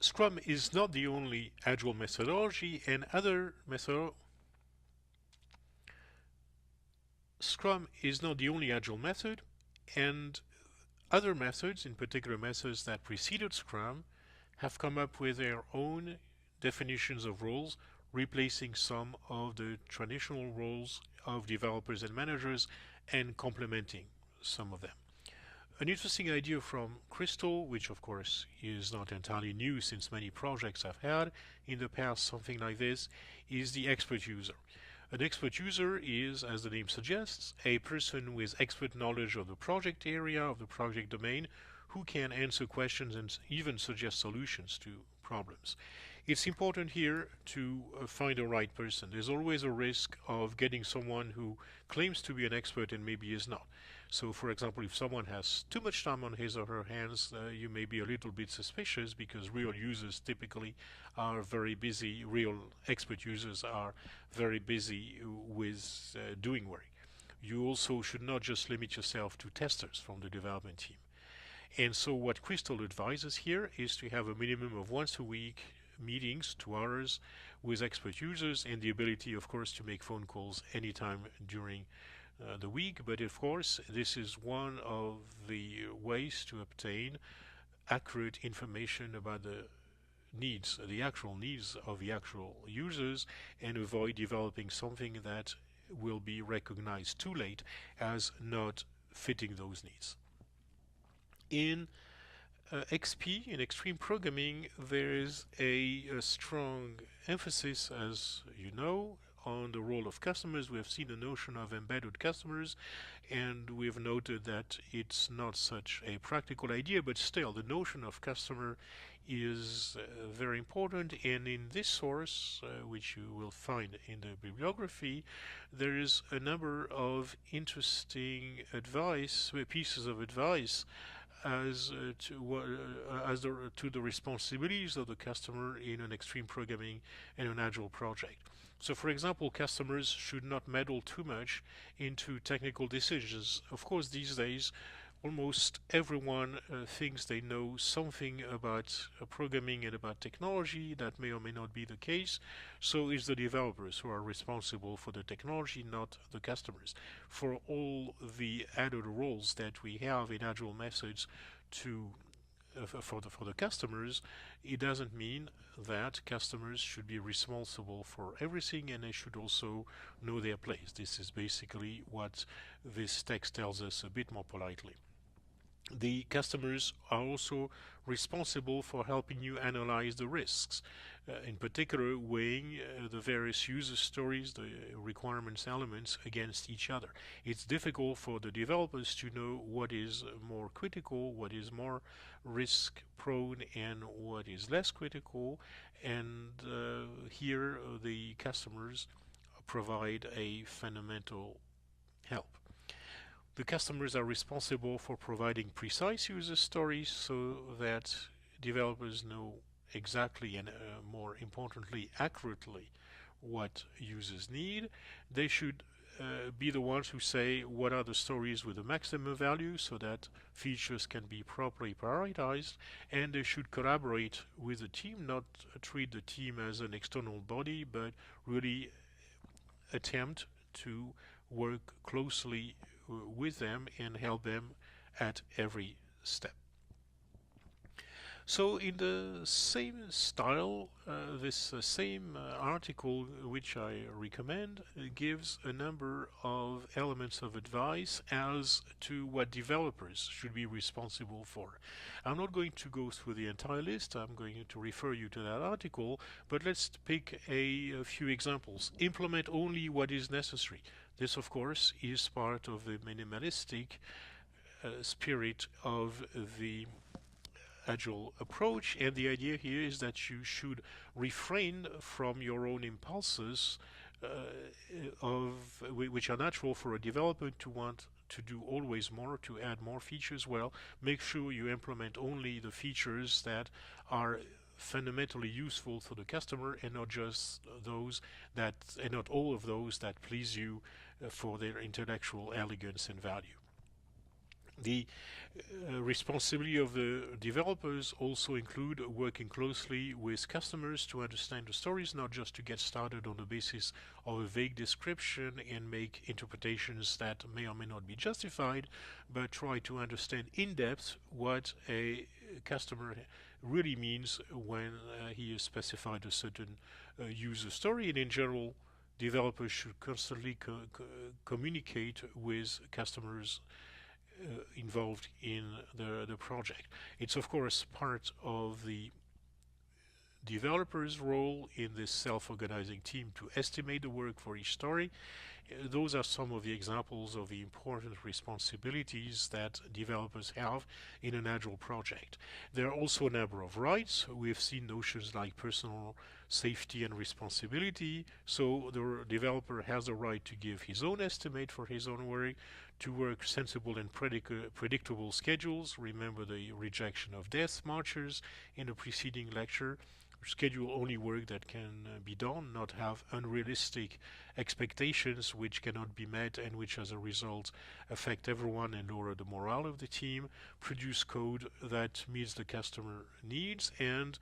Scrum is not the only agile methodology, and Scrum is not the only agile method, and other methods, in particular methods that preceded Scrum, have come up with their own definitions of roles, replacing some of the traditional roles of developers and managers and complementing some of them. An interesting idea from Crystal, which of course is not entirely new since many projects have had in the past something like this, is the expert user. An expert user is, as the name suggests, a person with expert knowledge of the project area, of the project domain, who can answer questions and even suggest solutions to problems. It's important here to find the right person. There's always a risk of getting someone who claims to be an expert and maybe is not. So, for example, if someone has too much time on his or her hands, you may be a little bit suspicious because real users typically are very busy. Real expert users are very busy with doing work. You also should not just limit yourself to testers from the development team. And so what Crystal advises here is to have a minimum of once a week meetings, 2 hours, with expert users, and the ability, of course, to make phone calls anytime during the week. But of course, this is one of the ways to obtain accurate information about the needs, the actual needs of the actual users, and avoid developing something that will be recognized too late as not fitting those needs. In XP, in extreme programming, there is a strong emphasis, as you know, on the role of customers. We have seen the notion of embedded customers, and we've noted that it's not such a practical idea, but still, the notion of customer is very important. And in this source, which you will find in the bibliography, there is a number of interesting pieces of advice to the responsibilities of the customer in an extreme programming and an agile project. So, for example, customers should not meddle too much into technical decisions. Of course, these days, almost everyone thinks they know something about programming and about technology. That may or may not be the case. So it's the developers who are responsible for the technology, not the customers. For all the added roles that we have in agile methods to for the customers, it doesn't mean that customers should be responsible for everything, and they should also know their place. This is basically what this text tells us a bit more politely. The customers are also responsible for helping you analyze the risks, in particular weighing the various user stories, the requirements elements against each other. It's difficult for the developers to know what is more critical, what is more risk prone, and what is less critical, and here the customers provide a fundamental help. The customers are responsible for providing precise user stories so that developers know exactly and more importantly accurately what users need. They should be the ones who say what are the stories with the maximum value so that features can be properly prioritized, and they should collaborate with the team, not treat the team as an external body, but really attempt to work closely with them and help them at every step. So in the same style, this same article, which I recommend, gives a number of elements of advice as to what developers should be responsible for. I'm not going to go through the entire list. I'm going to refer you to that article, but let's pick a few examples. Implement only what is necessary. This, of course, is part of the minimalistic spirit of the agile approach, and the idea here is that you should refrain from your own impulses which are natural for a developer to want to do always more, to add more features. Well, make sure you implement only the features that are fundamentally useful for the customer, and not just those that, and not all of those that please you for their intellectual elegance and value. The responsibility of the developers also include working closely with customers to understand the stories, not just to get started on the basis of a vague description and make interpretations that may or may not be justified, but try to understand in depth what a customer really means when he has specified a certain user story. And in general, developers should constantly communicate with customers involved in the project. It's of course part of the developer's role in this self-organizing team to estimate the work for each story. Those are some of the examples of the important responsibilities that developers have in an agile project. There are also a number of rights. We've seen notions like personal safety and responsibility. So the developer has the right to give his own estimate for his own work, to work sensible and predictable schedules. Remember the rejection of death marchers in the preceding lecture. Schedule only work that can be done, not have unrealistic expectations which cannot be met and which as a result affect everyone and lower the morale of the team. Produce code that meets the customer needs, and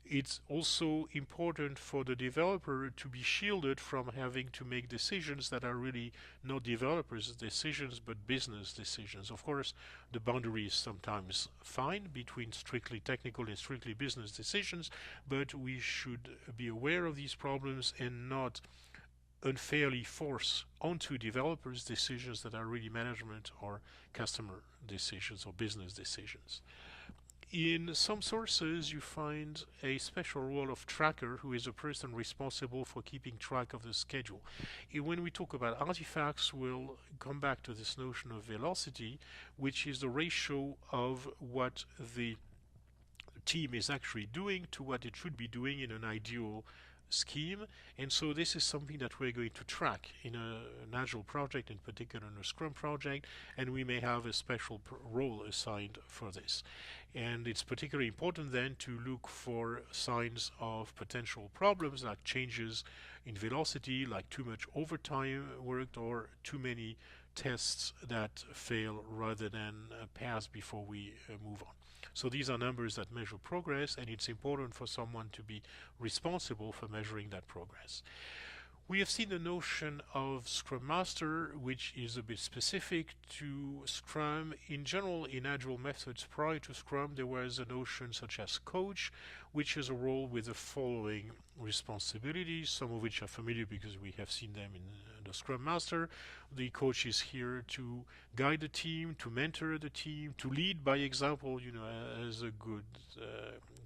it's also important for the developer to be shielded from having to make decisions that are really not developers' decisions but business decisions. Of course, the boundary is sometimes fine between strictly technical and strictly business decisions, but we should be aware of these problems and not unfairly force onto developers decisions that are really management or customer decisions or business decisions. In some sources, you find a special role of tracker, who is a person responsible for keeping track of the schedule. When we talk about artifacts, we'll come back to this notion of velocity, which is the ratio of what the team is actually doing to what it should be doing in an ideal scheme. And so this is something that we're going to track in an agile project, in particular in a scrum project, and we may have a special role assigned for this. And it's particularly important then to look for signs of potential problems like changes in velocity, like too much overtime worked or too many tests that fail rather than pass before we move on. So these are numbers that measure progress, and it's important for someone to be responsible for measuring that progress. We have seen the notion of Scrum Master, which is a bit specific to Scrum. In general, in Agile methods prior to Scrum, there was a notion such as Coach, which has a role with the following responsibilities, some of which are familiar because we have seen them in the Scrum Master. The coach is here to guide the team, to mentor the team, to lead by example, as a good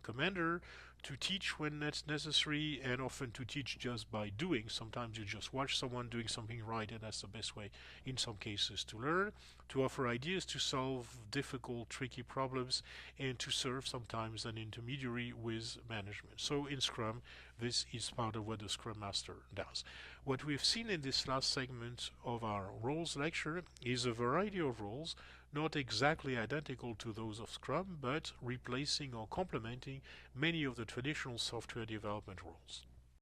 commander, to teach when that's necessary, and often to teach just by doing. Sometimes you just watch someone doing something right, and that's the best way in some cases to learn, to offer ideas to solve difficult, tricky problems, and to serve sometimes an intermediary with management. So in Scrum, this is part of what the Scrum Master does. What we've seen in this last segment of our roles lecture is a variety of roles, not exactly identical to those of Scrum, but replacing or complementing many of the traditional software development roles.